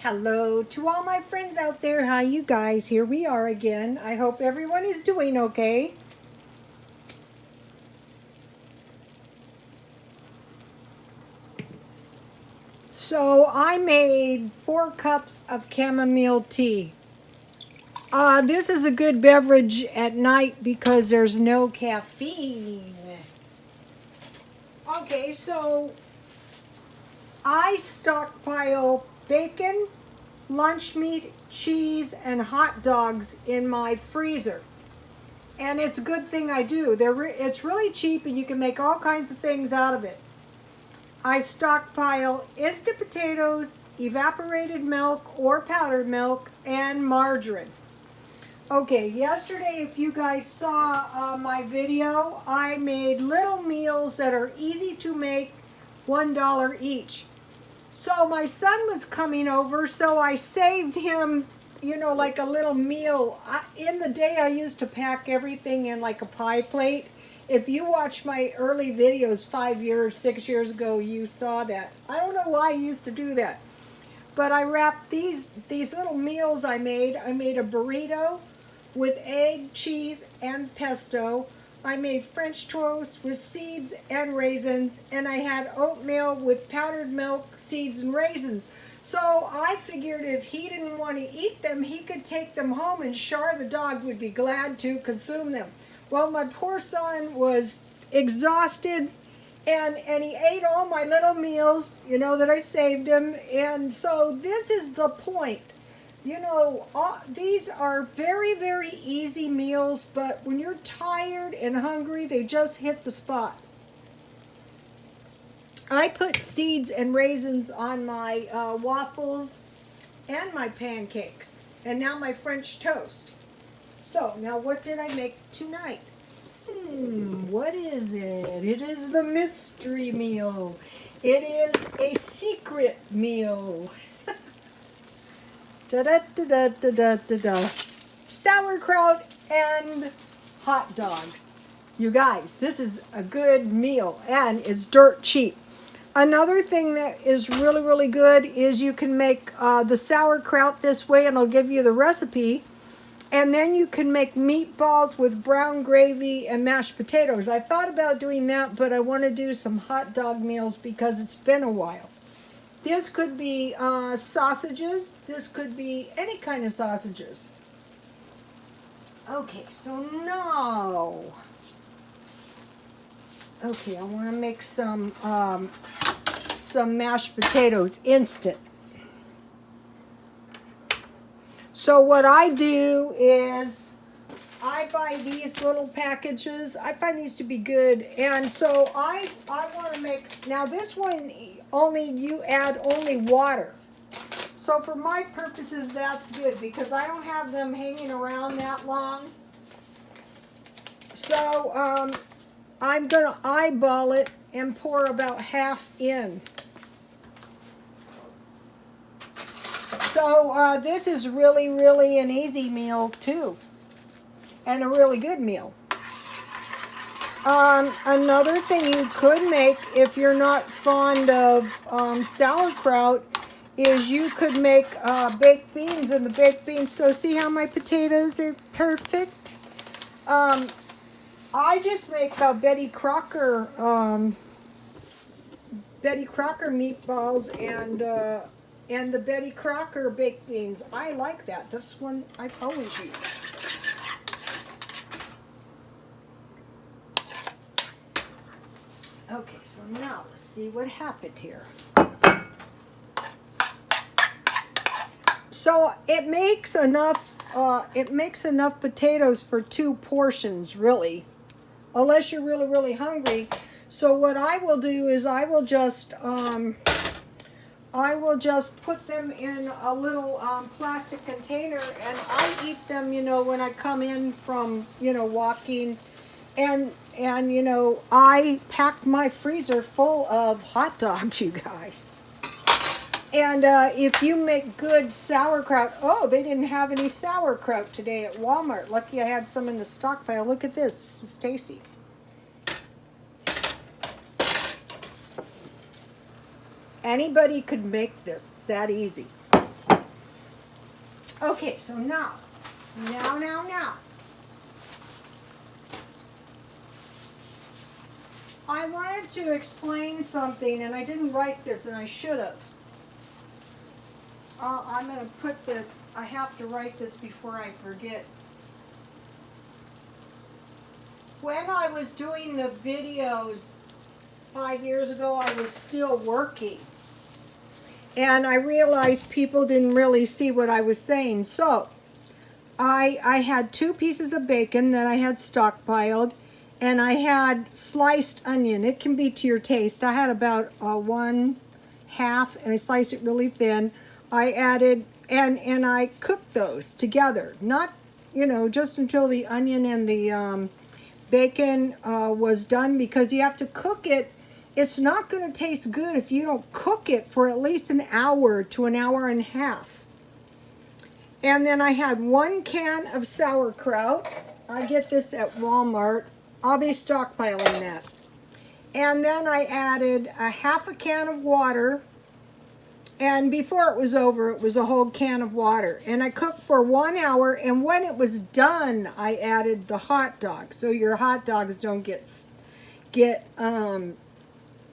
Hello to all my friends out there. Hi, you guys. Here we are again. I hope everyone is doing okay. So I made 4 cups of chamomile tea. This is a good beverage at night because there's no caffeine. Okay, so I stockpile bacon, lunch meat, cheese, and hot dogs in my freezer. And it's a good thing I do. It's really cheap and you can make all kinds of things out of it. I stockpile instant potatoes, evaporated milk or powdered milk, and margarine. Okay, yesterday, if you guys saw my video, I made little meals that are easy to make, $1 each. So my son was coming over, so I saved him, like a little meal. In the day, I used to pack everything in like a pie plate. If you watch my early videos 5 years, 6 years ago, you saw that. I don't know why I used to do that. But I wrapped these little meals I made. I made a burrito with egg, cheese, and pesto. I made French toast with seeds and raisins, and I had oatmeal with powdered milk, seeds, and raisins. So I figured if he didn't want to eat them, he could take them home, and Char the dog would be glad to consume them. Well, my poor son was exhausted, and he ate all my little meals, that I saved him. And so this is the point. These are very, very easy meals, but when you're tired and hungry, they just hit the spot. I put seeds and raisins on my waffles and my pancakes, and now my French toast. So, now what did I make tonight? What is it? It is the mystery meal. It is a secret meal. Da-da-da-da-da-da-da. Sauerkraut and hot dogs. You guys, this is a good meal, and it's dirt cheap. Another thing that is really, really good is you can make the sauerkraut this way, and I'll give you the recipe. And then you can make meatballs with brown gravy and mashed potatoes. I thought about doing that, but I want to do some hot dog meals because it's been a while. This could be sausages. This could be any kind of sausages. Okay, so now, I want to make some mashed potatoes instant. So what I do is I buy these little packages. I find these to be good. And so I want to make, now this one, you add only water. So for my purposes, that's good because I don't have them hanging around that long. So I'm going to eyeball it and pour about half in. So this is really, really an easy meal too, and a really good meal. Another thing you could make if you're not fond of sauerkraut is you could make baked beans, and the baked beans, so see how my potatoes are perfect? I just make Betty Crocker meatballs and the Betty Crocker baked beans. I like that. This one I've always used. Okay, so now let's see what happened here. So it makes enough potatoes for 2 portions, really, unless you're really, really hungry. So what I will do is I will just put them in a little plastic container, and I eat them, when I come in from, walking. And I pack my freezer full of hot dogs, you guys. And if you make good sauerkraut, they didn't have any sauerkraut today at Walmart. Lucky I had some in the stockpile. Look at this. This is tasty. Anybody could make this. It's that easy. Okay, so now. I wanted to explain something, and I didn't write this, and I should have. I'm going to put this, I have to write this before I forget. When I was doing the videos 5 years ago, I was still working. And I realized people didn't really see what I was saying. So, I had 2 pieces of bacon that I had stockpiled, and I had sliced onion. It can be to your taste. I had about 1/2, and I sliced it really thin. I added, and I cooked those together. Not, just until the onion and the bacon was done, because you have to cook it. It's not going to taste good if you don't cook it for at least an hour to an hour and a half. And then I had 1 can of sauerkraut. I get this at Walmart. I'll be stockpiling that. And then I added a 1/2 can of water. And before it was over, it was a whole can of water. And I cooked for 1 hour. And when it was done, I added the hot dog, so your hot dogs don't get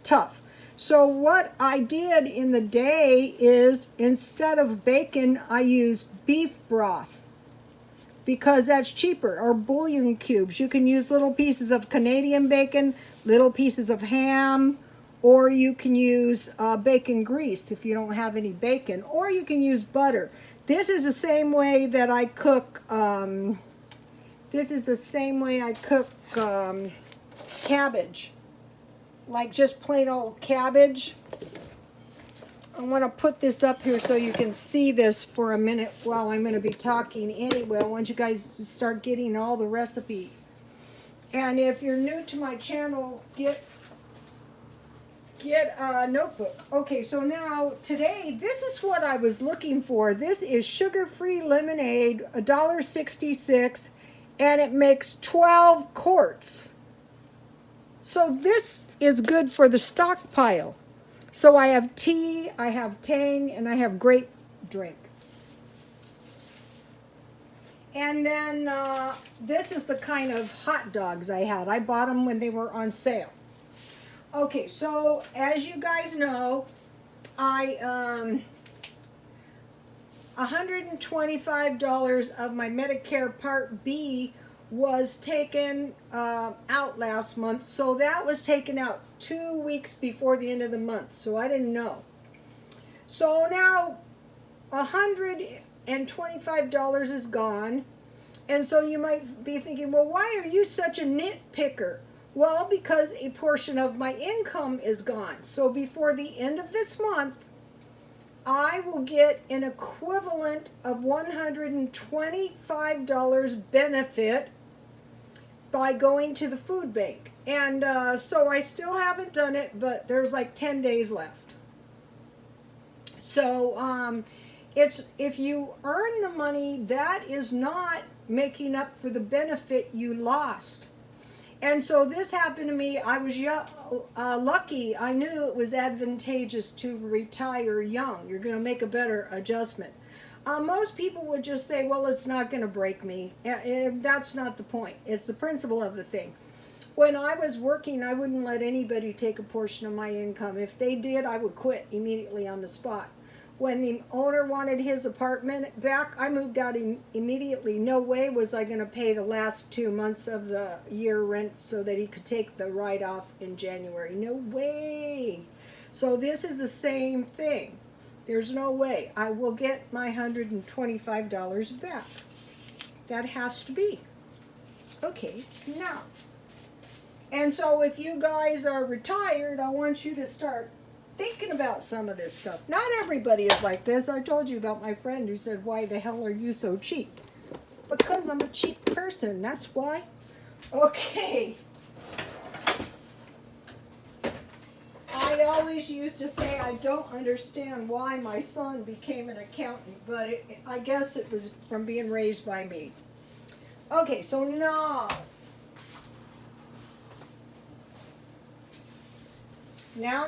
tough. So what I did in the day is, instead of bacon, I use beef broth, because that's cheaper, or bouillon cubes. You can use little pieces of Canadian bacon, little pieces of ham, or you can use bacon grease if you don't have any bacon, or you can use butter. This is the same way that I cook, cabbage. Like just plain old cabbage. I want to put this up here so you can see this for a minute while I'm going to be talking anyway. I want you guys to start getting all the recipes. And if you're new to my channel, get a notebook. Okay, so now today, this is what I was looking for. This is sugar-free lemonade, $1.66, and it makes 12 quarts. So this is good for the stockpile. So I have tea, I have tang, and I have grape drink. And then this is the kind of hot dogs I had. I bought them when they were on sale. Okay, so as you guys know, $125 of my Medicare Part B was taken out last month. So that was taken out 2 weeks before the end of the month. So I didn't know. So now $125 is gone. And so you might be thinking, well, why are you such a nitpicker? Well, because a portion of my income is gone. So before the end of this month, I will get an equivalent of $125 benefit by going to the food bank. And so I still haven't done it, but there's like 10 days left. So it's, if you earn the money, that is not making up for the benefit you lost. And so this happened to me. I was lucky. I knew it was advantageous to retire young. You're going to make a better adjustment. Most people would just say, well, it's not going to break me. That's not the point. It's the principle of the thing. When I was working, I wouldn't let anybody take a portion of my income. If they did, I would quit immediately on the spot. When the owner wanted his apartment back, I moved out immediately. No way was I going to pay the last 2 months of the year rent so that he could take the write-off in January. No way. So this is the same thing. There's no way I will get my $125 back. That has to be. Okay, now. And so if you guys are retired, I want you to start thinking about some of this stuff. Not everybody is like this. I told you about my friend who said, why the hell are you so cheap? Because I'm a cheap person, that's why. Okay. I always used to say I don't understand why my son became an accountant, but I guess it was from being raised by me. Okay, so now. Now.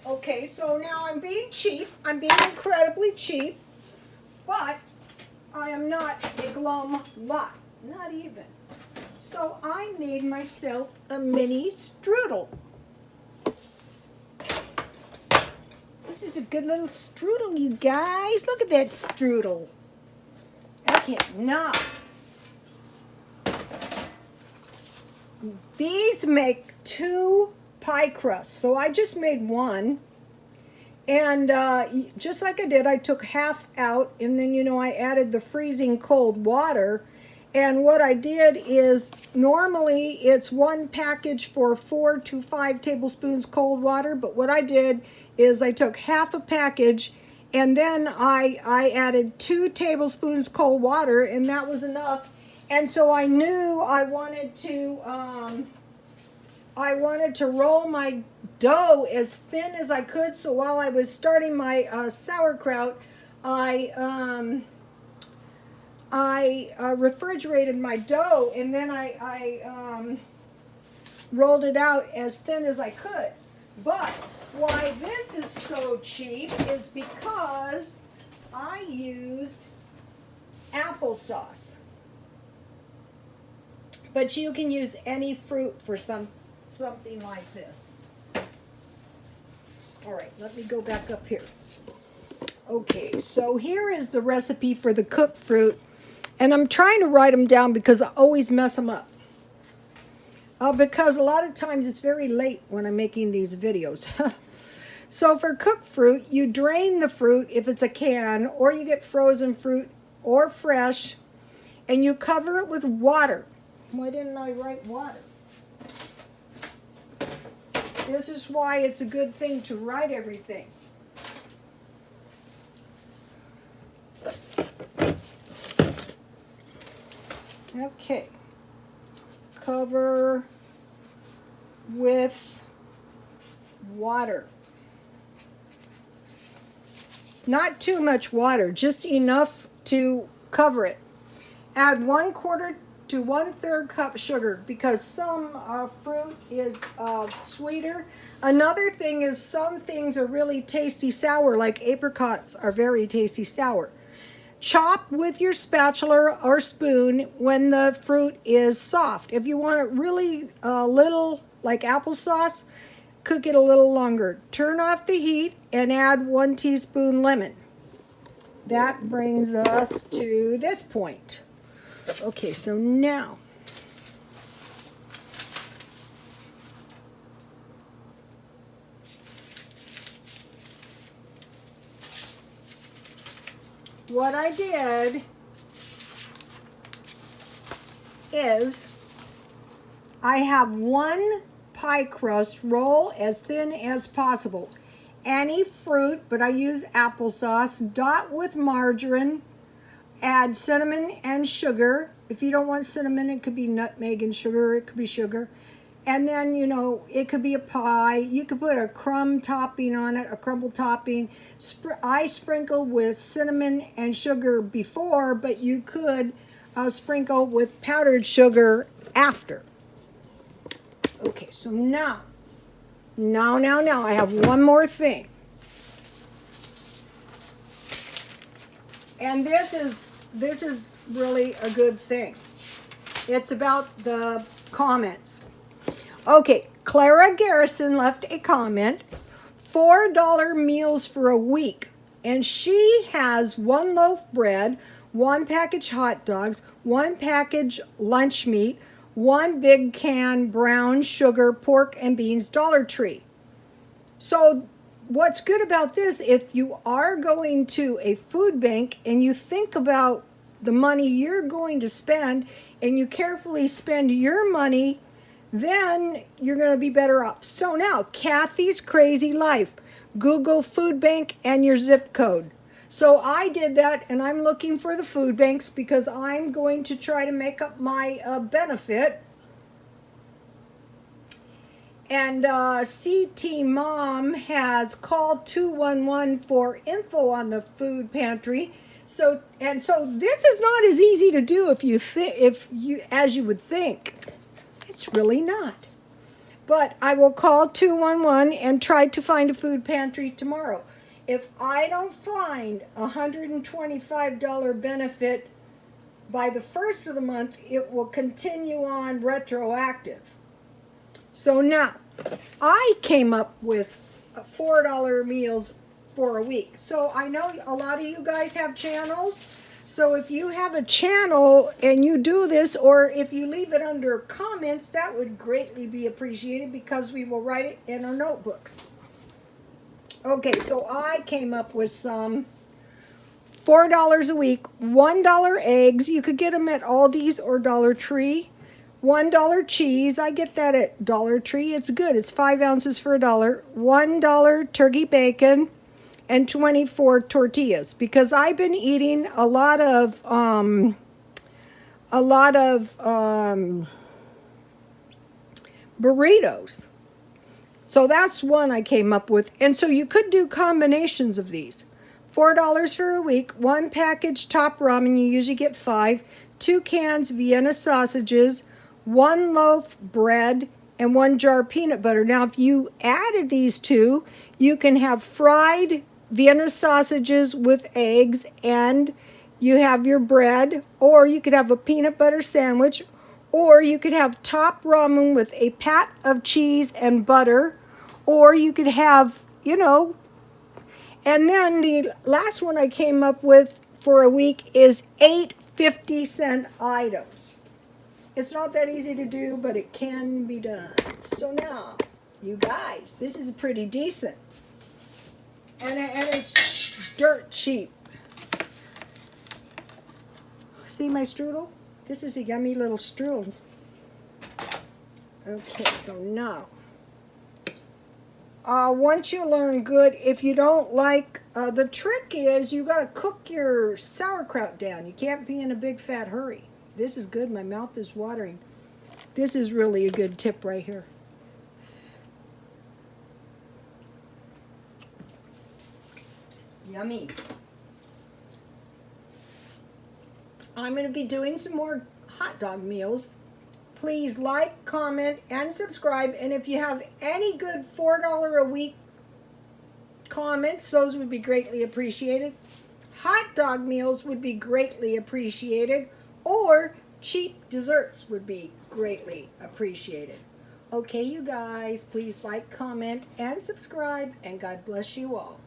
Okay, so now I'm being cheap. I'm being incredibly cheap. But I am not a glum lot, not even. So I made myself a mini strudel. This is a good little strudel, you guys. Look at that strudel. Okay, now, these make 2 pie crusts. So I just made one. And just like I did, I took half out, and then, you know, I added the freezing cold water. And what I did is, normally it's 1 package for 4 to 5 tablespoons cold water, but what I did is I took half a package, and then I added 2 tablespoons cold water, and that was enough. And so I knew I wanted to roll my dough as thin as I could. So while I was starting my sauerkraut, I refrigerated my dough, and then I rolled it out as thin as I could. But why this is so cheap is because I used applesauce. But you can use any fruit for something like this. All right, let me go back up here. Okay, so here is the recipe for the cooked fruit. And I'm trying to write them down because I always mess them up. Because a lot of times it's very late when I'm making these videos. So for cooked fruit, you drain the fruit if it's a can, or you get frozen fruit or fresh, and you cover it with water. Why didn't I write water? This is why it's a good thing to write everything. Okay. Cover with water. Not too much water, just enough to cover it. Add 1/4 to 1/3 cup sugar, because some fruit is sweeter. Another thing is, some things are really tasty sour, like apricots are very tasty sour. Chop with your spatula or spoon when the fruit is soft. If you want it really little, like applesauce, cook it a little longer. Turn off the heat and add 1 teaspoon lemon. That brings us to this point. Okay, so now what I did is I have 1 pie crust, roll as thin as possible. Any fruit, but I use applesauce, dot with margarine, add cinnamon and sugar. If you don't want cinnamon, it could be nutmeg and sugar, it could be sugar. And then, you know, it could be a pie. You could put a crumb topping on it, a crumble topping. I sprinkle with cinnamon and sugar before, but you could sprinkle with powdered sugar after. Okay, so now, I have one more thing. And this is really a good thing. It's about the comments. Okay, Clara Garrison left a comment, $4 meals for a week. And she has 1 loaf bread, 1 package hot dogs, 1 package lunch meat, 1 big can brown sugar pork and beans Dollar Tree. So what's good about this, if you are going to a food bank and you think about the money you're going to spend and you carefully spend your money, then you're going to be better off. So now, Kathy's Crazy Life. Google food bank and your zip code. So I did that, and I'm looking for the food banks because I'm going to try to make up my benefit. And CT Mom has called 211 for info on the food pantry. So this is not as easy to do as you would think. It's really not. But I will call 211 and try to find a food pantry tomorrow. if I don't find a $125 benefit by the first of the month, it will continue on retroactive. So now, I came up with $4 meals for a week. So I know a lot of you guys have channels. So if you have a channel and you do this, or if you leave it under comments, that would greatly be appreciated because we will write it in our notebooks. Okay, so I came up with some $4 a week, $1 eggs. You could get them at Aldi's or Dollar Tree. $1 cheese. I get that at Dollar Tree. It's good. It's 5 ounces for $1. $1 turkey bacon and 24 tortillas, because I've been eating a lot of burritos. So that's one I came up with. And so you could do combinations of these. $4 for a week, 1 package top ramen, you usually get 5, 2 cans Vienna sausages, 1 loaf bread, and 1 jar peanut butter. Now, if you added these two, you can have fried Vienna sausages with eggs, and you have your bread, or you could have a peanut butter sandwich, or you could have top ramen with a pat of cheese and butter, or you could have, and then the last one I came up with for a week is 8 50-cent items. It's not that easy to do, but it can be done. So now, you guys, this is pretty decent. And it's dirt cheap. See my strudel? This is a yummy little strudel. Okay, so now, once you learn good, if you don't like, the trick is you got to cook your sauerkraut down. You can't be in a big fat hurry. This is good. My mouth is watering. This is really a good tip right here. Yummy. I'm going to be doing some more hot dog meals. Please like, comment, and subscribe. And if you have any good $4 a week comments, those would be greatly appreciated. Hot dog meals would be greatly appreciated. Or cheap desserts would be greatly appreciated. Okay, you guys, please like, comment, and subscribe. And God bless you all.